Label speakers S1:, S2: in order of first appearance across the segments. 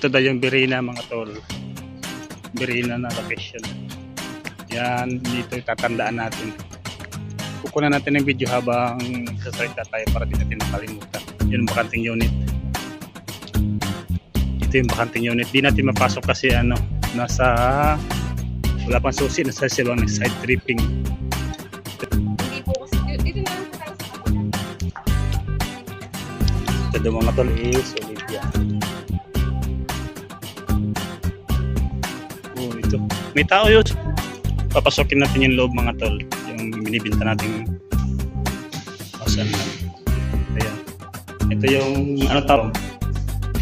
S1: Ito daw yung Birina mga tol. Birina na location. Yan, dito tatandaan natin. Kukunan natin ng video habang sasalita tayo para di natin makalimutan. Yun bakanting unit. Ito yung bakanting unit. Di natin mapasok kasi ano, nasa wala pang susi, nasa silang side tripping.
S2: Hindi po kasi dito na lang tayo sa kapatid.
S1: Ito daw mga tol is Olivia. Oh, ito. May tao yun. Papasokin natin yung loob mga tol. Yung binibinta natin pasan lang. Ayan. Ito yung ano tawag,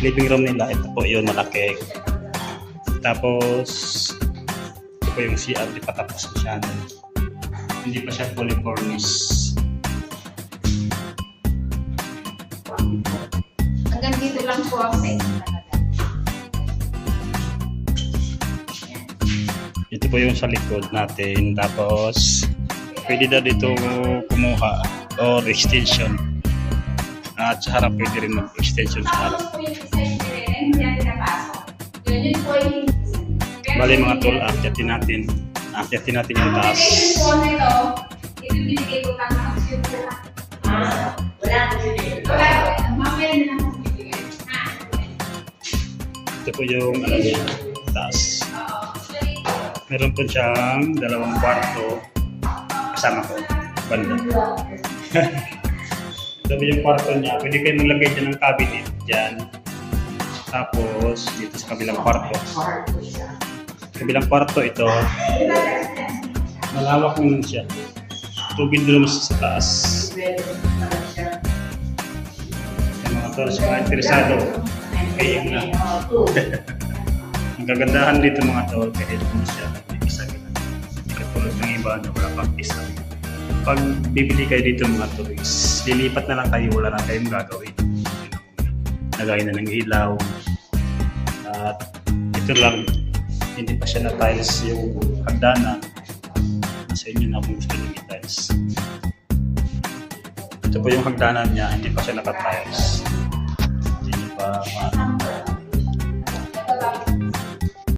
S1: living room nila. Ito po yun, malaki. Tapos ito po yung CR. Di pa tapos masyado. Hindi pa siya fully furnished.
S2: Hanggang dito lang po ang sa inyo talaga.
S1: Ito po yung sa likod natin. Tapos pwede daw dito kumuha or extension. At sa harap pwede rin mag-extension sa harap.
S2: Tapos po yung isa yung hindi natin napasok. Yun po yung
S1: Bali mga tol, akyatin natin. Akyatin natin yung taas.
S2: yung phone nito, ito binigay ko lang ang shoot. Wala ko yun. Wala ko. Mamaya na lang ako bibigay.
S1: Ito po yung ano niya, taas. Meron po siyang 2 kwarto kasama ko, banda. Ito po yung kwarto niya. Pwede kayo maglagay dyan ng cabinet dyan. Tapos dito sa kabilang kwarto. Kabilang kwarto ito, malawak naman siya. Tubig doon sa taas. Yung mga tol, sa mga interesado, kaya na. Ang kagandahan dito mga tol, kahit mo siya, isa gina. Hindi katulad ng iba na wala pang isa. Pag bibili kayo dito mga tol, lilipat na lang kayo, wala na kayong gagawin. Lagay na ng ilaw. At ito lang, hindi pa siya na-tiles yung hagdanan. Sa inyo na kung gusto nyo i-tiles. Ito po yung hagdanan niya, hindi pa siya naka-tiles. Hindi pa